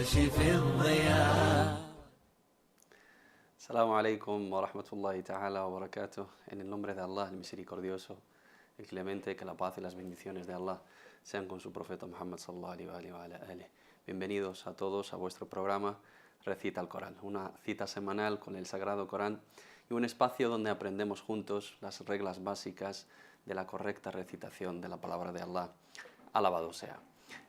كاشف الضياء. Assalamu alaikum wa rahmatullahi ta'ala wa barakatuh. En el nombre de Allah, el misericordioso, el clemente, que la paz y las bendiciones de Allah sean con su profeta Muhammad sallallahu alaihi wa alihi. Bienvenidos a todos a vuestro programa Recita el Corán, una cita semanal con el Sagrado Corán y un espacio donde aprendemos juntos las reglas básicas de la correcta recitación de la palabra de Allah. Alabado sea.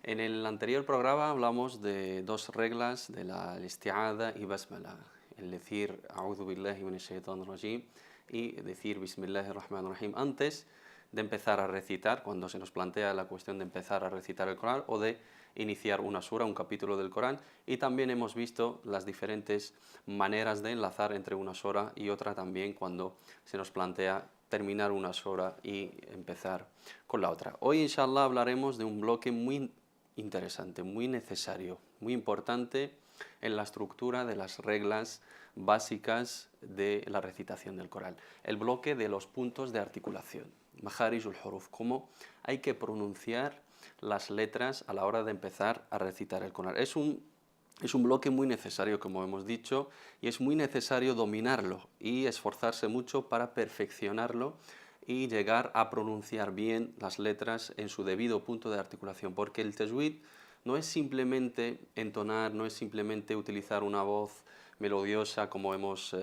En el anterior programa hablamos de dos reglas de la isti'adha y basmala, el decir A'udhu billahi minash shaitanir rajim y decir Bismillahir rahmanir rahim antes de empezar a recitar, cuando se nos plantea la cuestión de empezar a recitar el Corán o de iniciar una sura, un capítulo del Corán, y también hemos visto las diferentes maneras de enlazar entre una sura y otra también cuando se nos plantea terminar una sura y empezar con la otra. Hoy, inshallah, hablaremos de un bloque muy interesante, muy necesario, muy importante en la estructura de las reglas básicas de la recitación del Corán. El bloque de los puntos de articulación, maharijul huruf, cómo hay que pronunciar las letras a la hora de empezar a recitar el Corán. Es un bloque muy necesario, como hemos dicho, y es muy necesario dominarlo y esforzarse mucho para perfeccionarlo y llegar a pronunciar bien las letras en su debido punto de articulación, porque el tajwid no es simplemente entonar, no es simplemente utilizar una voz melodiosa, como hemos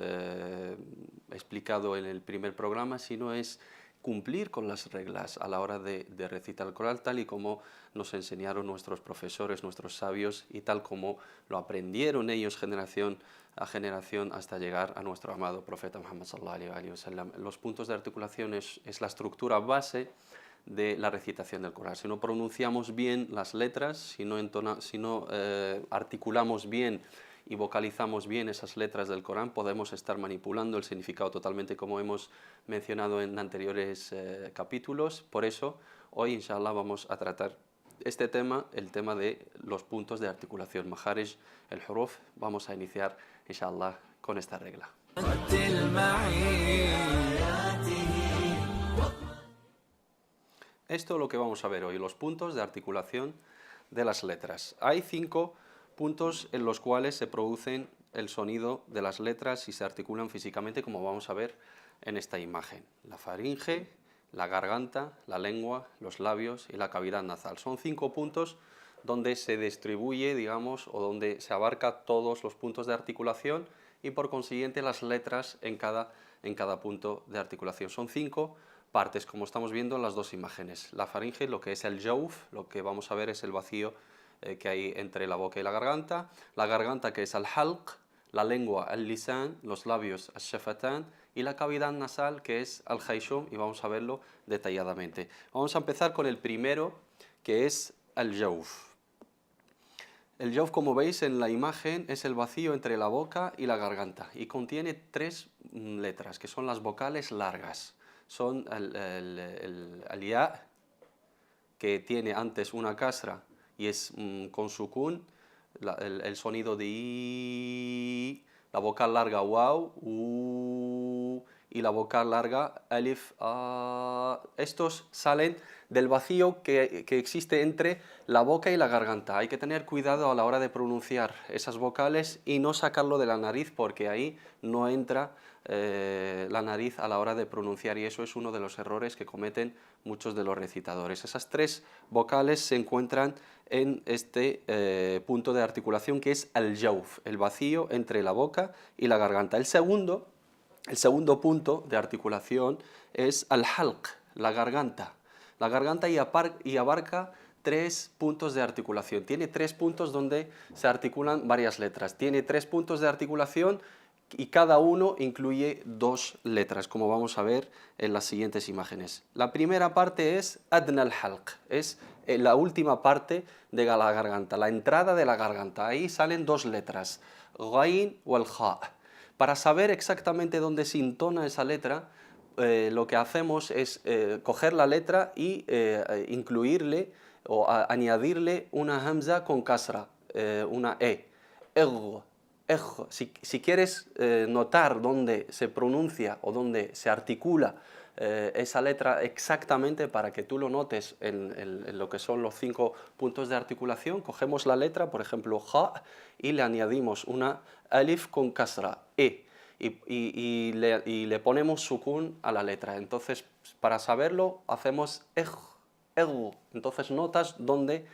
explicado en el primer programa, sino es cumplir con las reglas a la hora de recitar el Corán, tal y como nos enseñaron nuestros profesores, nuestros sabios, y tal como lo aprendieron ellos generación a generación hasta llegar a nuestro amado profeta Muhammad sallallahu alaihi wa sallam. Los puntos de articulación es la estructura base de la recitación del Corán. Si no pronunciamos bien las letras, si no articulamos bien y vocalizamos bien esas letras del Corán, podemos estar manipulando el significado totalmente, como hemos mencionado en anteriores capítulos. Por eso, hoy, inshallah, vamos a tratar este tema, el tema de los puntos de articulación, maharij, el huruf. Vamos a iniciar, inshallah, con esta regla. Esto es lo que vamos a ver hoy, los puntos de articulación de las letras. Hay 5 puntos en los cuales se producen el sonido de las letras y se articulan físicamente, como vamos a ver en esta imagen. La faringe, la garganta, la lengua, los labios y la cavidad nasal. Son 5 puntos donde se distribuye, digamos, o donde se abarca todos los puntos de articulación y por consiguiente las letras en cada punto de articulación. Son 5 partes, como estamos viendo en las dos imágenes. La faringe, lo que es el jawf, lo que vamos a ver es el vacío que hay entre la boca y la garganta que es el halq, la lengua el lisan, los labios el shafatan y la cavidad nasal que es el khayshum, y vamos a verlo detalladamente. Vamos a empezar con el primero, que es el jawf. El jawf, como veis en la imagen, es el vacío entre la boca y la garganta y contiene 3 letras que son las vocales largas. Son el ya, que tiene antes una kasra y es con sukun, el sonido de i, la vocal larga waw, y la vocal larga alif, a. Estos salen del vacío que existe entre la boca y la garganta. Hay que tener cuidado a la hora de pronunciar esas vocales y no sacarlo de la nariz, porque ahí no entra la nariz a la hora de pronunciar, y eso es uno de los errores que cometen muchos de los recitadores. Esas 3 vocales se encuentran en este punto de articulación que es el jawf, el vacío entre la boca y la garganta. El segundo punto de articulación es el halq, la garganta. La garganta y abarca 3 puntos de articulación. Tiene 3 puntos donde se articulan varias letras. Tiene 3 puntos de articulación y cada uno incluye 2 letras, como vamos a ver en las siguientes imágenes. La primera parte es adna al-halq, es la última parte de la garganta, la entrada de la garganta. Ahí salen 2 letras, ghain o el ja. Para saber exactamente dónde se entona esa letra, lo que hacemos es coger la letra y incluirle o añadirle una hamza con kasra, una e. Si quieres notar dónde se pronuncia o dónde se articula esa letra exactamente para que tú lo notes en lo que son los 5 puntos de articulación, cogemos la letra, por ejemplo, ja, y le añadimos una alif con kasra, y le ponemos sukun a la letra. Entonces, para saberlo, hacemos entonces notas dónde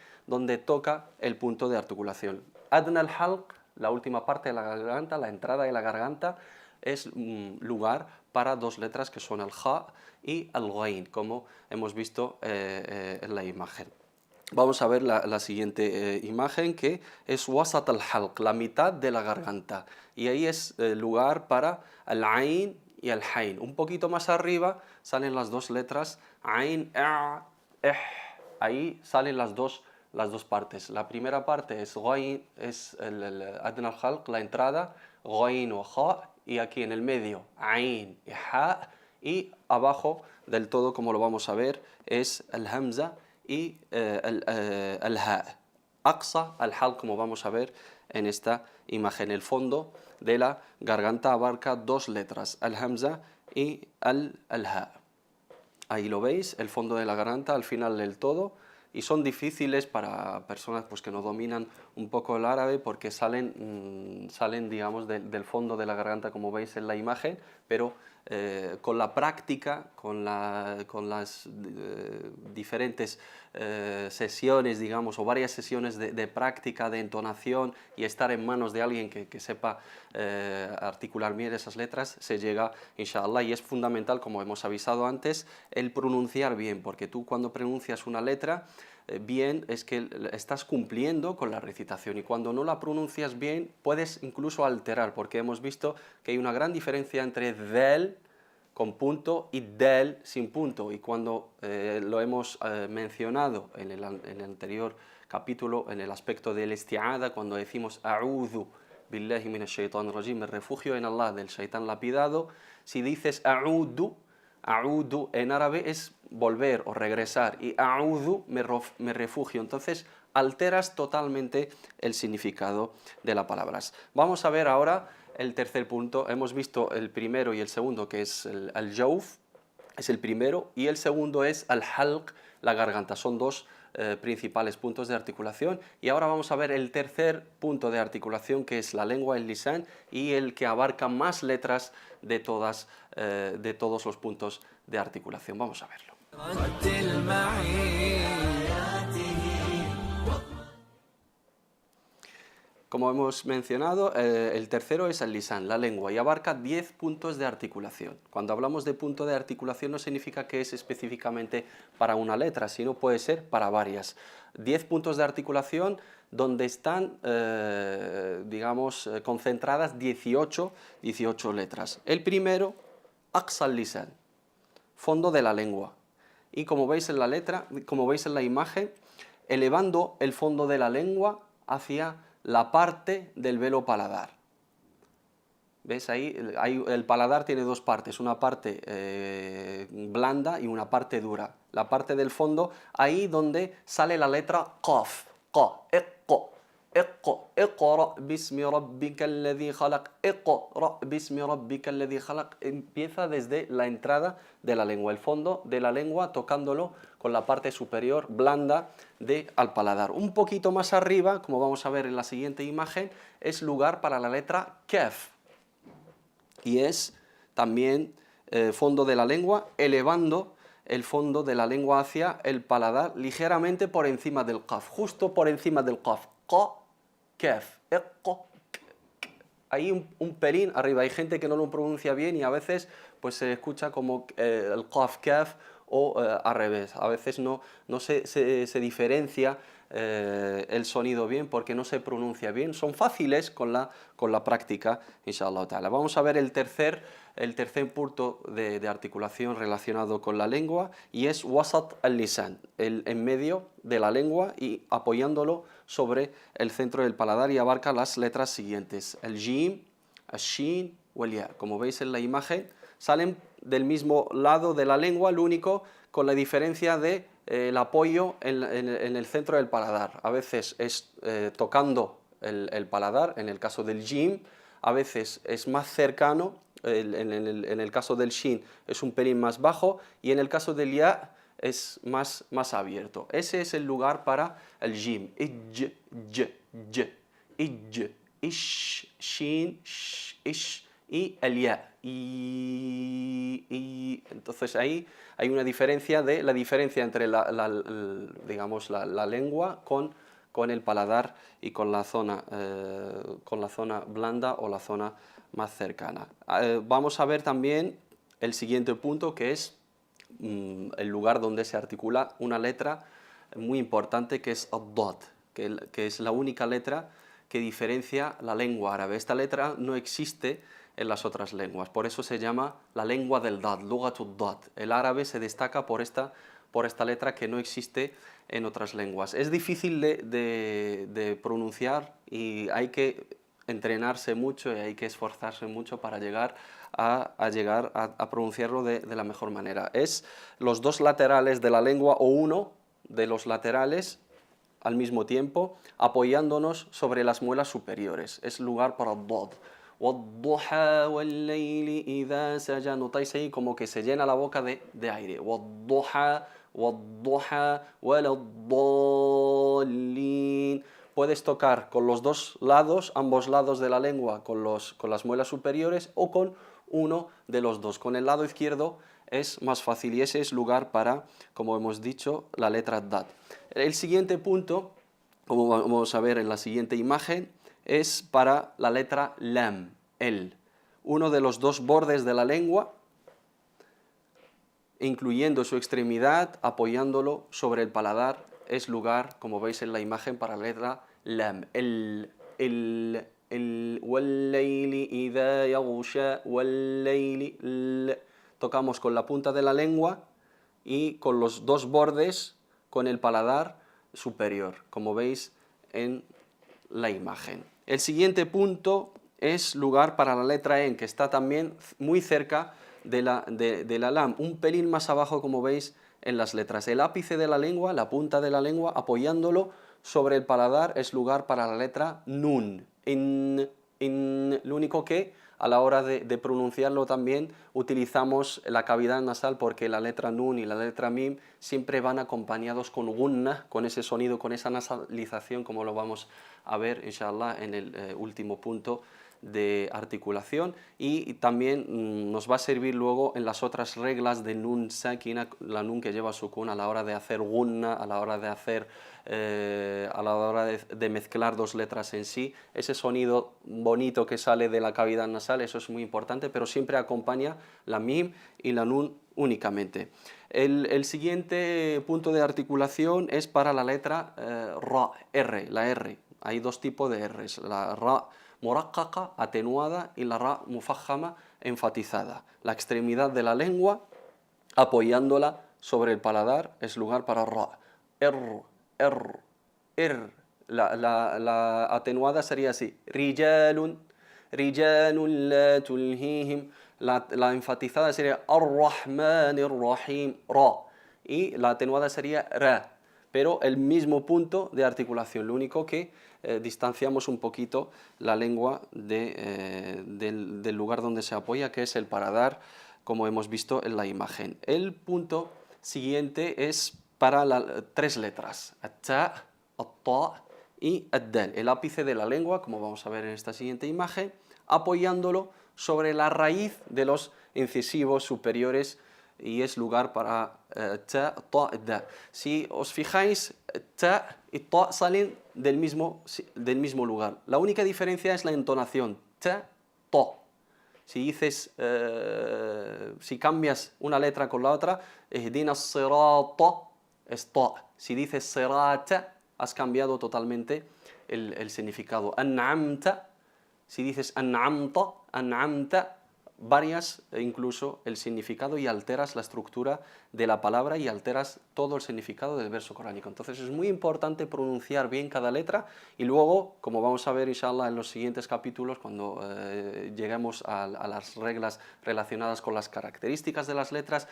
toca el punto de articulación. Adna al-halq, la última parte de la garganta, la entrada de la garganta, es lugar para 2 letras que son el ja y el ghain, como hemos visto en la imagen. Vamos a ver la siguiente imagen, que es wasat al-halq, la mitad de la garganta. Y ahí es lugar para el ain y el hain. Un poquito más arriba salen las 2 letras ain, ahí salen las dos partes. La primera parte es ghain, es el adna al-halq, la entrada, ghain o ja, y aquí en el medio ain y ha, y abajo del todo, como lo vamos a ver, es el hamza y el ha. Aqsa al-halq, como vamos a ver en esta imagen. El fondo de la garganta abarca 2 letras, el hamza y el ha. Ahí lo veis, el fondo de la garganta al final del todo, y son difíciles para personas pues, que no dominan un poco el árabe, porque salen digamos, del fondo de la garganta, como veis en la imagen, pero con la práctica, con las diferentes sesiones, digamos, o varias sesiones de práctica, de entonación, y estar en manos de alguien que sepa articular bien esas letras, se llega, inshallah. Y es fundamental, como hemos avisado antes, el pronunciar bien, porque tú cuando pronuncias una letra bien es que estás cumpliendo con la recitación, y cuando no la pronuncias bien puedes incluso alterar, porque hemos visto que hay una gran diferencia entre del con punto y del sin punto, y cuando lo hemos mencionado en el anterior capítulo, en el aspecto del isti'adha, cuando decimos a'udhu billahi minash shaitanir rajim, me refugio en Allah del shaitán lapidado, si dices a'udhu, a'udhu en árabe es volver o regresar, y a'udhu me refugio, entonces alteras totalmente el significado de las palabras. Vamos a ver ahora el tercer punto. Hemos visto el primero y el segundo, que es el jawf, es el primero, y el segundo es el halq, la garganta. Son 2 principales puntos de articulación, y ahora vamos a ver el tercer punto de articulación, que es la lengua, el lisan, y el que abarca más letras de todos los puntos de articulación. Vamos a verlo. Como hemos mencionado, el tercero es el lisan, la lengua, y abarca 10 puntos de articulación. Cuando hablamos de punto de articulación no significa que es específicamente para una letra, sino puede ser para varias. 10 puntos de articulación donde están, digamos, concentradas 18 letras. El primero, aqsa al-lisan, fondo de la lengua. Y como veis en la letra, como veis en la imagen, elevando el fondo de la lengua hacia la parte del velo paladar. ¿Ves? Ahí el paladar tiene 2 partes, una parte blanda y una parte dura. La parte del fondo, ahí donde sale la letra qaf, qa, iqra bismi rabbika alladhi khalaq, iqra bismi rabbika alladhi khalaq, empieza desde la entrada de la lengua, el fondo de la lengua, tocándolo con la parte superior blanda al paladar. Un poquito más arriba, como vamos a ver en la siguiente imagen, es lugar para la letra kaf, y es también fondo de la lengua, elevando el fondo de la lengua hacia el paladar, ligeramente por encima del qaf, justo por encima del qaf, qa, kaf, ahí un pelín arriba. Hay gente que no lo pronuncia bien y a veces pues se escucha como el qaf, kaf, o al revés. A veces no se diferencia el sonido bien porque no se pronuncia bien. Son fáciles con la práctica, inshallah ta'ala. Vamos a ver el tercer punto de articulación relacionado con la lengua, y es wasat al-lisan, en medio de la lengua y apoyándolo sobre el centro del paladar, y abarca las letras siguientes: el jim, el shin o el ya. Como veis en la imagen, salen del mismo lado de la lengua, lo único con la diferencia de el apoyo en el centro del paladar. A veces es tocando el paladar. En el caso del jim, a veces es más cercano, en el caso del shin es un pelín más bajo, y en el caso del ya es más abierto. Ese es el lugar para el jim. Ij, j, ij, ish, shin, sh, ish, y el ya. Entonces ahí hay una diferencia la diferencia entre digamos, la lengua con el paladar y con la zona blanda o la zona más cercana. Vamos a ver también el siguiente punto, que es el lugar donde se articula una letra muy importante, que es ad-dad, que es la única letra que diferencia la lengua árabe. Esta letra no existe en las otras lenguas, por eso se llama la lengua del dad, lugatud dad. El árabe se destaca por esta letra que no existe en otras lenguas. Es difícil de pronunciar y hay que entrenarse mucho y hay que esforzarse mucho para llegar a pronunciarlo de la mejor manera. Es los dos laterales de la lengua o uno de los laterales al mismo tiempo, apoyándonos sobre las muelas superiores. Es lugar para dad. وَالضُّحَى وَاللَّيْلِ إِذَا سَجَى. Notáis ahí como que se llena la boca de aire. وَالضُّحَى وَالضُّحَى وَلَا الضَّالِّينَ. Puedes tocar con los dos lados, ambos lados de la lengua, con las muelas superiores, o con uno de los dos. Con el lado izquierdo es más fácil y ese es lugar para, como hemos dicho, la letra dad. El siguiente punto, como vamos a ver en la siguiente imagen, es para la letra lam, el. Uno de los dos bordes de la lengua, incluyendo su extremidad, apoyándolo sobre el paladar, es lugar, como veis en la imagen, para la letra lam, el وَاللَّيْلِ إِذَا يَغْشَى وَاللَّيْلِ. Tocamos con la punta de la lengua y con los dos bordes con el paladar superior, como veis en la imagen. El siguiente punto es lugar para la letra en, que está también muy cerca de la lam, un pelín más abajo, como veis en las letras. El ápice de la lengua, la punta de la lengua, apoyándolo sobre el paladar, es lugar para la letra nun. Lo único que a la hora de pronunciarlo también utilizamos la cavidad nasal, porque la letra nun y la letra mim siempre van acompañados con gunna, con ese sonido, con esa nasalización, como lo vamos a ver, inshallah, en el último punto de articulación, y también nos va a servir luego en las otras reglas de nun sakina, la nun que lleva sukun, a la hora de hacer gunna, a la hora de hacer de mezclar dos letras en sí. Ese sonido bonito que sale de la cavidad nasal, eso es muy importante, pero siempre acompaña la mim y la nun únicamente. El siguiente punto de articulación es para la letra ra, R, la R. Hay dos tipos de R's, la ra muraqqaqa, atenuada, y la ra mufajjama, enfatizada. La extremidad de la lengua, apoyándola sobre el paladar, es lugar para ra. La atenuada sería así. Rijalun la tulhihim. La enfatizada sería ar-Rahmanir Rahim, ra. Y la atenuada sería ra. Pero el mismo punto de articulación, lo único que distanciamos un poquito la lengua del lugar donde se apoya, que es el paladar, como hemos visto en la imagen. El punto siguiente es para tres letras, at-ta, at-ta y ad-dal. El ápice de la lengua, como vamos a ver en esta siguiente imagen, apoyándolo sobre la raíz de los incisivos superiores, y es lugar para ta, ta, da. Si os fijáis, ta y ta salen del mismo lugar. La única diferencia es la entonación, ta, ta. Si dices, si cambias una letra con la otra, ihdina as-sirata, es ta. Si dices sirata, has cambiado totalmente el significado. An'amta, si dices an'amta, an'amta, varias incluso el significado, y alteras la estructura de la palabra y alteras todo el significado del verso coránico. Entonces es muy importante pronunciar bien cada letra, y luego, como vamos a ver inshallah en los siguientes capítulos, cuando lleguemos a las reglas relacionadas con las características de las letras,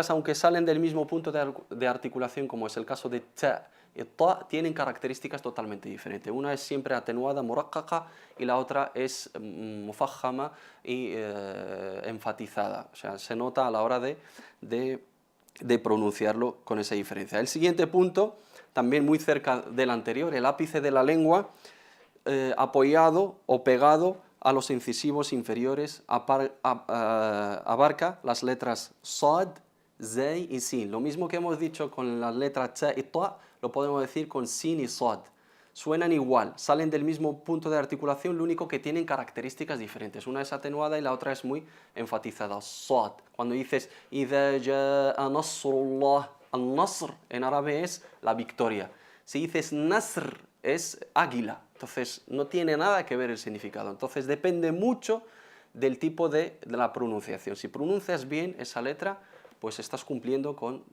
aunque salen del mismo punto de articulación, como es el caso de ta y ta tienen características totalmente diferentes. Una es siempre atenuada, muraqqaqa, y la otra es mufajjama y enfatizada. O sea, se nota a la hora de pronunciarlo con esa diferencia. El siguiente punto, también muy cerca del anterior, el ápice de la lengua apoyado o pegado a los incisivos inferiores, abarca las letras sad, zay y sin. Lo mismo que hemos dicho con las letras ta y ta, lo podemos decir con sin y sad. Suenan igual, salen del mismo punto de articulación, lo único que tienen características diferentes. Una es atenuada y la otra es muy enfatizada. Sad. Cuando dices idha jaa nasrullah, al-nasr en árabe es la victoria. Si dices nasr es águila, entonces no tiene nada que ver el significado. Entonces depende mucho del tipo de la pronunciación. Si pronuncias bien esa letra, pues estás cumpliendo con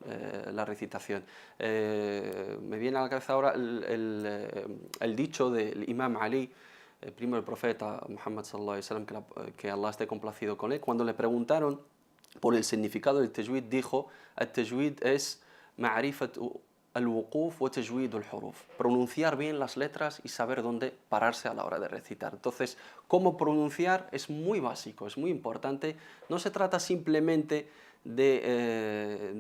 la recitación. Me viene a la cabeza ahora el dicho del Imam Ali, el primo del profeta Muhammad sallallahu alaihi wasallam, que Allah esté complacido con él. Cuando le preguntaron por el significado del tajwid, dijo: el tajwid es ma'rifat al-wuquf wa tajwid al-huruf, pronunciar bien las letras y saber dónde pararse a la hora de recitar. Entonces, cómo pronunciar es muy básico, es muy importante. No se trata simplemente de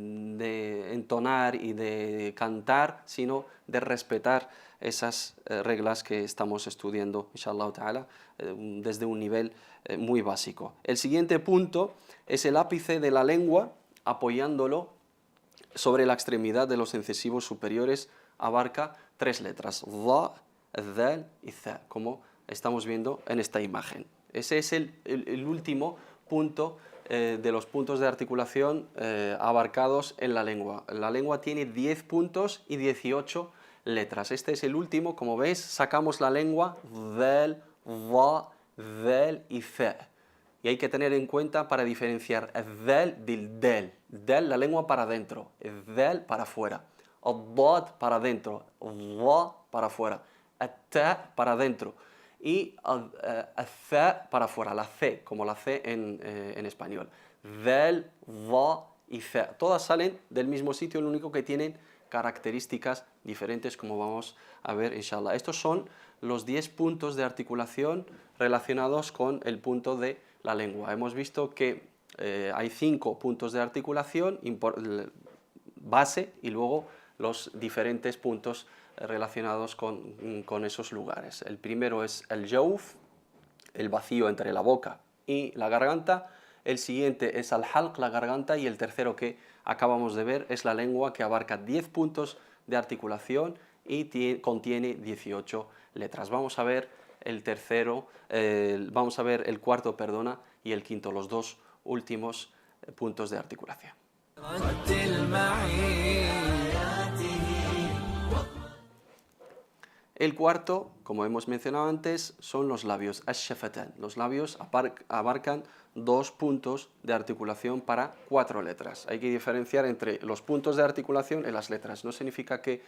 entonar y de cantar, sino de respetar esas reglas que estamos estudiando, inshallah ta'ala, desde un nivel muy básico. El siguiente punto es el ápice de la lengua, apoyándolo sobre la extremidad de los incisivos superiores, abarca 3 letras, dha, dhal y tha, como estamos viendo en esta imagen. Ese es el último punto de los puntos de articulación abarcados en la lengua. La lengua tiene 10 puntos y 18 letras. Este es el último, como veis, sacamos la lengua, dhal, dha, dhal y tha. Y hay que tener en cuenta para diferenciar el dhal del del. Del, la lengua para adentro, el dhal para afuera, el dad para adentro, el dha para afuera, el ta para adentro y el tha para afuera, la c, como la c en español. Dhal, dha y tha. Todas salen del mismo sitio, lo único que tienen características diferentes, como vamos a ver, inshallah. Estos son los 10 puntos de articulación relacionados con el punto de la lengua. Hemos visto que hay 5 puntos de articulación base y luego los diferentes puntos relacionados con esos lugares. El primero es el jawf, el vacío entre la boca y la garganta. El siguiente es al halq, la garganta, y el tercero que acabamos de ver es la lengua, que abarca 10 puntos de articulación y contiene 18 letras. Vamos a ver el tercero, vamos a ver el cuarto, perdona, y el quinto, los dos últimos puntos de articulación. El cuarto, como hemos mencionado antes, son los labios, ash-shafatan. Los labios abarcan 2 puntos de articulación para 4 letras. Hay que diferenciar entre los puntos de articulación y las letras. No significa que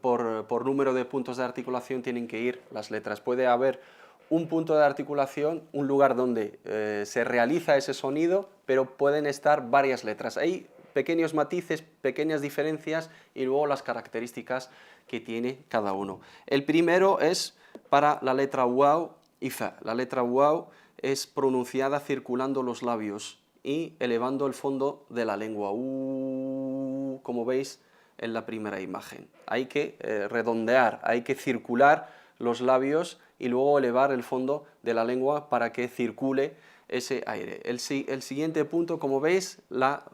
por número de puntos de articulación tienen que ir las letras. Puede haber un punto de articulación, un lugar donde se realiza ese sonido, pero pueden estar varias letras. Hay pequeños matices, pequeñas diferencias y luego las características que tiene cada uno. El primero es para la letra waw y fa. La letra waw es pronunciada circulando los labios y elevando el fondo de la lengua, como veis en la primera imagen. Hay que redondear, hay que circular los labios y luego elevar el fondo de la lengua para que circule ese aire. El siguiente punto, como veis, la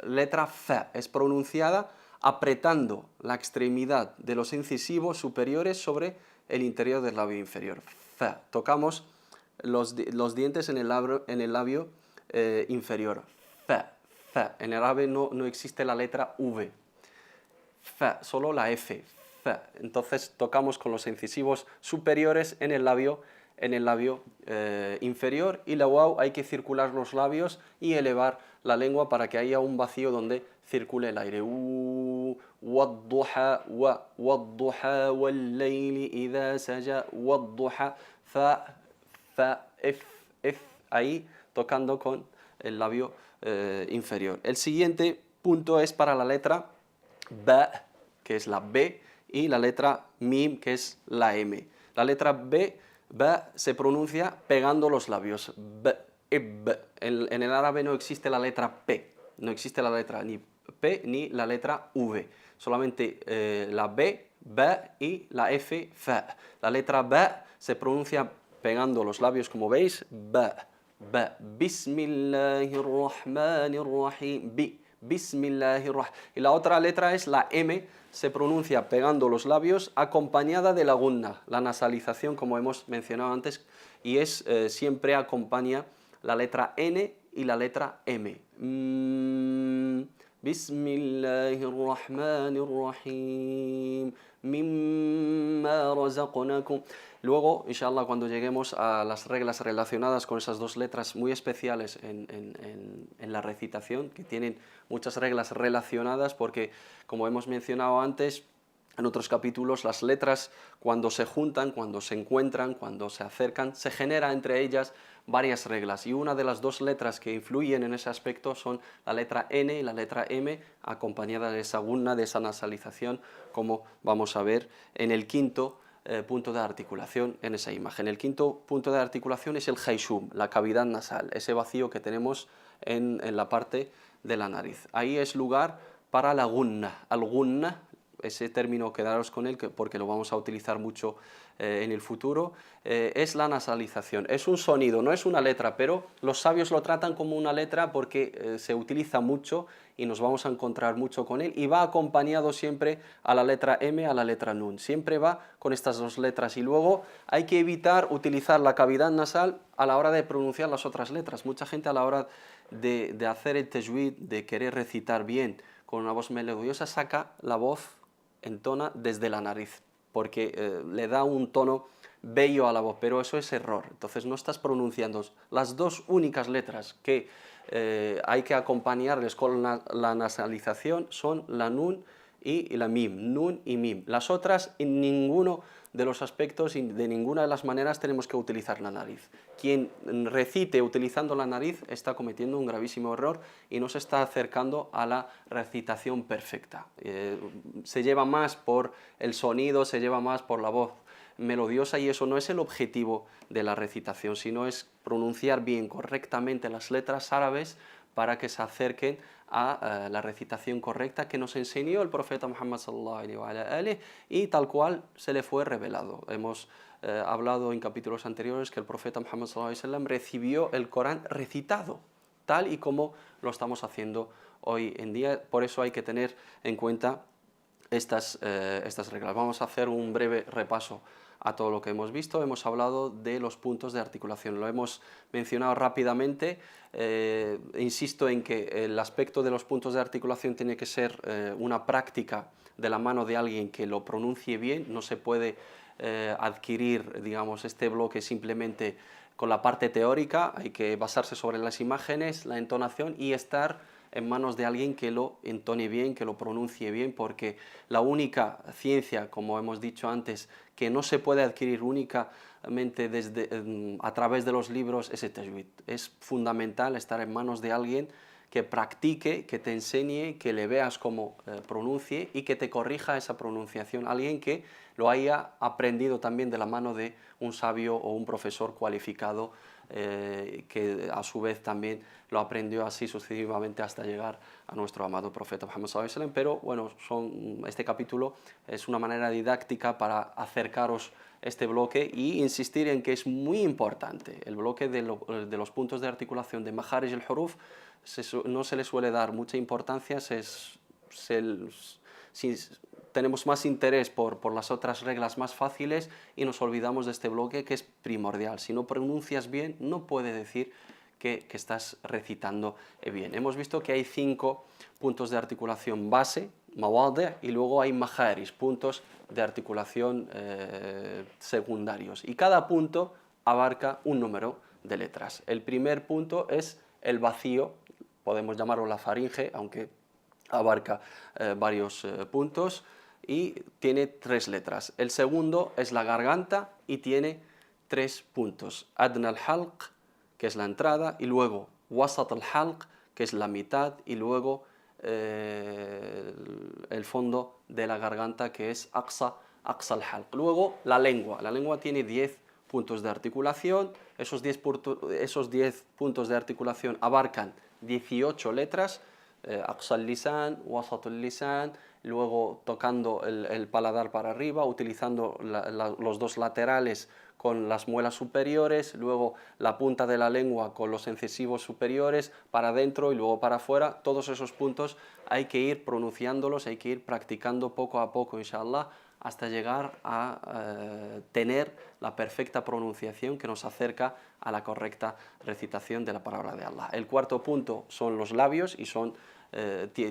letra fa es pronunciada apretando la extremidad de los incisivos superiores sobre el interior del labio inferior. Fa. Tocamos los dientes en el labio inferior. Fa. Fa. En el árabe no existe la letra V. Fa, solo la F. Fa. Entonces tocamos con los incisivos superiores en el labio inferior, y la waw hay que circular los labios y elevar la lengua para que haya un vacío donde circule el aire. Wadduha, wadduha, wal-layli idha saja, wadduha, fa, f, ahí tocando con el labio inferior. El siguiente punto es para la letra ba, que es la B, y la letra mim, que es la M. La letra B se pronuncia pegando los labios. B, ib. En el árabe no existe la letra P, no existe la letra ni P ni la letra V. Solamente la B, y la F, F. La letra B se pronuncia pegando los labios, como veis, B. Bismillahirrahmanirrahim. Bismillahirrahmanirrahim. Y la otra letra es la M, se pronuncia pegando los labios acompañada de la gunna, la nasalización, como hemos mencionado antes, y siempre acompaña la letra N y la letra M. Bismillahirrahmanirrahim. Mimma razaqnakum. Luego, inshallah, cuando lleguemos a las reglas relacionadas con esas dos letras muy especiales en la recitación, que tienen muchas reglas relacionadas, porque, como hemos mencionado antes, en otros capítulos, las letras cuando se juntan, cuando se encuentran, cuando se acercan, se genera entre ellas varias reglas, y una de las dos letras que influyen en ese aspecto son la letra N y la letra M, acompañada de esa gunna, de esa nasalización, como vamos a ver en el quinto punto de articulación en esa imagen. El quinto punto de articulación es el hayshum, la cavidad nasal, ese vacío que tenemos en la parte de la nariz. Ahí es lugar para la gunna. Al gunna, ese término, quedaros con él porque lo vamos a utilizar mucho en el futuro, es la nasalización. Es un sonido, no es una letra, pero los sabios lo tratan como una letra porque se utiliza mucho y nos vamos a encontrar mucho con él, y va acompañado siempre a la letra M, a la letra nun. Siempre va con estas dos letras, y luego hay que evitar utilizar la cavidad nasal a la hora de pronunciar las otras letras. Mucha gente, a la hora de hacer el tajwid, de querer recitar bien con una voz melodiosa, saca la voz, entona desde la nariz, porque le da un tono bello a la voz, pero eso es error. Entonces no estás pronunciando las dos únicas letras que hay que acompañarles con la nasalización, son la nun y la mim, nun y mim. Las otras, en ninguno de los aspectos y de ninguna de las maneras tenemos que utilizar la nariz. Quien recite utilizando la nariz está cometiendo un gravísimo error y no se está acercando a la recitación perfecta. Se lleva más por el sonido, se lleva más por la voz melodiosa, y eso no es el objetivo de la recitación, sino es pronunciar bien, correctamente las letras árabes para que se acerquen a la recitación correcta que nos enseñó el profeta Muhammad sallallahu alaihi wa y tal cual se le fue revelado. Hemos hablado en capítulos anteriores que el profeta Muhammad sallallahu alaihi wa sallam recibió el Corán recitado, tal y como lo estamos haciendo hoy en día. Por eso hay que tener en cuenta estas reglas. Vamos a hacer un breve repaso a todo lo que hemos visto. Hemos hablado de los puntos de articulación, lo hemos mencionado rápidamente. Insisto en que el aspecto de los puntos de articulación tiene que ser una práctica de la mano de alguien que lo pronuncie bien. No se puede adquirir, digamos, este bloque simplemente con la parte teórica. Hay que basarse sobre las imágenes, la entonación, y estar en manos de alguien que lo entone bien, que lo pronuncie bien, porque la única ciencia, como hemos dicho antes, que no se puede adquirir únicamente a través de los libros, es el tajwid. Es fundamental estar en manos de alguien que practique, que te enseñe, que le veas cómo pronuncie y que te corrija esa pronunciación. Alguien que lo haya aprendido también de la mano de un sabio o un profesor cualificado, que a su vez también lo aprendió así sucesivamente hasta llegar a nuestro amado profeta Muhammad sallallahu alaihi wasallam. Pero bueno, este capítulo es una manera didáctica para acercaros este bloque y insistir en que es muy importante. El bloque de los puntos de articulación de Makharij al-Huruf no se le suele dar mucha importancia. Tenemos más interés por las otras reglas más fáciles y nos olvidamos de este bloque, que es primordial. Si no pronuncias bien, no puede decir que estás recitando bien. Hemos visto que hay 5 puntos de articulación base, mawadi', y luego hay majaris, puntos de articulación secundarios. Y cada punto abarca un número de letras. El primer punto es el vacío, podemos llamarlo la faringe, aunque abarca varios puntos, y tiene 3 letras. El segundo es la garganta y tiene 3 puntos. Adna al-halq, que es la entrada, y luego wasat al-halq, que es la mitad, y luego el fondo de la garganta, que es aqsa al-halq. Luego la lengua tiene 10 puntos de articulación. Esos 10 puntos de articulación abarcan 18 letras, aqsa al-lisan, wasat al-lisan, luego tocando el paladar para arriba, utilizando los dos laterales con las muelas superiores, luego la punta de la lengua con los incisivos superiores para adentro y luego para afuera. Todos esos puntos hay que ir pronunciándolos, hay que ir practicando poco a poco, inshallah, hasta llegar a tener la perfecta pronunciación que nos acerca a la correcta recitación de la palabra de Allah. El cuarto punto son los labios y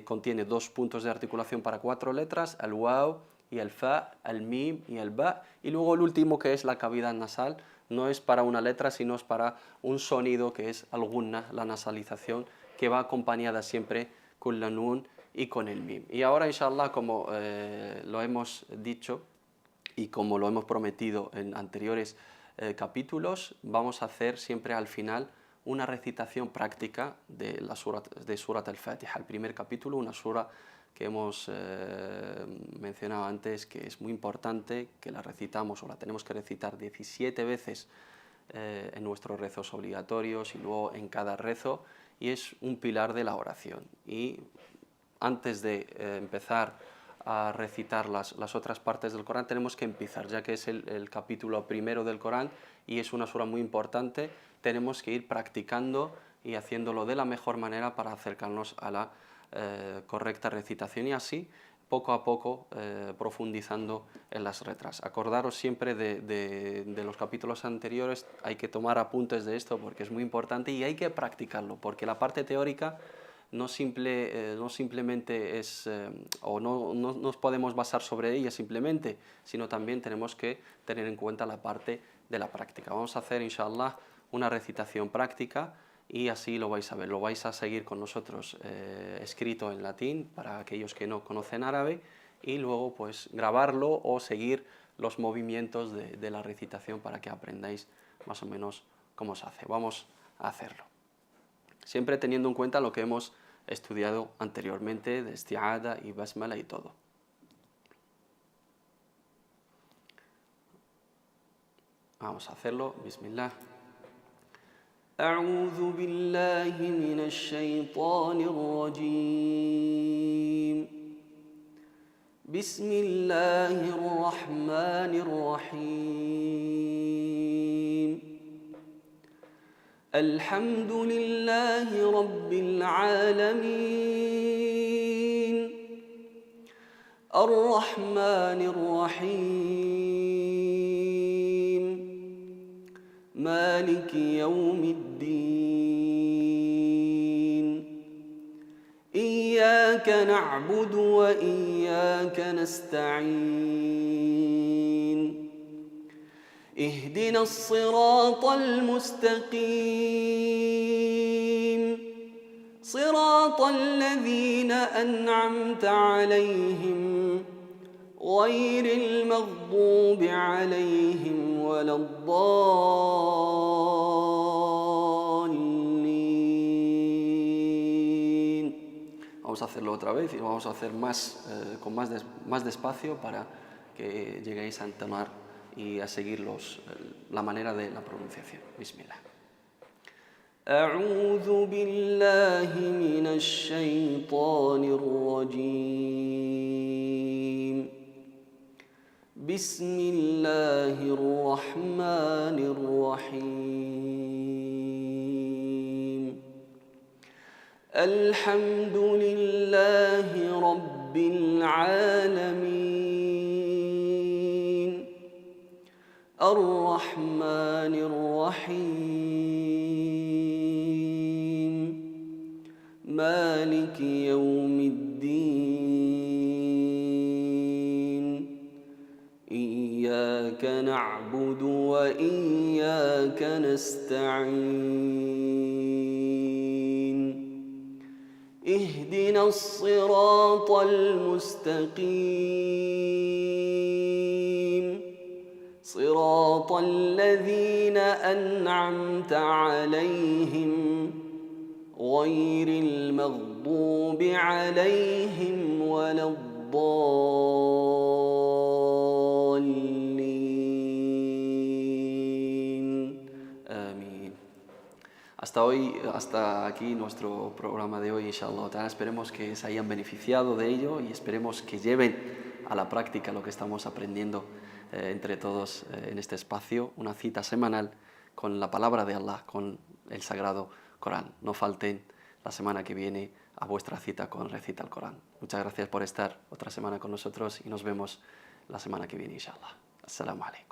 contiene 2 puntos de articulación para 4 letras, el waw y el fa, el mim y el ba, y luego el último, que es la cavidad nasal. No es para una letra, sino es para un sonido, que es al-gunna, la nasalización, que va acompañada siempre con la nun y con el mim. Y ahora, inshallah, como lo hemos dicho y como lo hemos prometido en anteriores capítulos, vamos a hacer siempre al final una recitación práctica de Surat al-Fatiha, el primer capítulo, una sura que hemos mencionado antes, que es muy importante, que la recitamos o la tenemos que recitar 17 veces en nuestros rezos obligatorios y luego en cada rezo, y es un pilar de la oración. Y antes de empezar a recitar las otras partes del Corán, tenemos que empezar, ya que es el capítulo primero del Corán y es una sura muy importante, tenemos que ir practicando y haciéndolo de la mejor manera para acercarnos a la correcta recitación, y así poco a poco profundizando en las letras. Acordaros siempre de los capítulos anteriores, hay que tomar apuntes de esto porque es muy importante y hay que practicarlo, porque la parte teórica no simplemente es, o no nos podemos basar sobre ella simplemente, sino también tenemos que tener en cuenta la parte de la práctica. Vamos a hacer, inshallah, una recitación práctica y así lo vais a ver, lo vais a seguir con nosotros escrito en latín para aquellos que no conocen árabe, y luego pues grabarlo o seguir los movimientos de la recitación para que aprendáis más o menos cómo se hace. Vamos a hacerlo. Siempre teniendo en cuenta lo que hemos estudiado anteriormente de isti'ada y basmala y todo. Vamos a hacerlo. Bismillah. أعوذ بالله من الشيطان الرجيم. بسم الله الرحمن الرحيم. الحمد لله رب العالمين. الرحمن الرحيم. مالك يوم الدين. إياك نعبد وإياك نستعين. اهدنا الصراط المستقيم. صراط الذين أنعمت عليهم غير المغضوب عليهم ولا الضالين. Vamos a hacerlo otra vez y lo vamos a hacer más despacio para que lleguéis a entonar y a seguir la manera de la pronunciación. Bismillah. أعوذ بالله من الشيطان الرجيم. بسم الله الرحمن الرحيم. الحمد لله رب العالمين. الرحمن الرحيم. مالك يوم الدين. إياك نعبد وإياك نستعين. اهدنا الصراط المستقيم. صراط الذين أنعمت عليهم غير المغضوب المغضوب عليهم ولا الضالين آمين. Hasta aquí nuestro programa de hoy, inshallah. Esperemos que se hayan beneficiado de ello y esperemos que lleven a la práctica lo que estamos aprendiendo entre todos en este espacio, una cita semanal con la palabra de Allah, con el Sagrado Corán. No falten la semana que viene a vuestra cita con Recita el Corán. Muchas gracias por estar otra semana con nosotros y nos vemos la semana que viene, inshallah. Assalamu alaikum.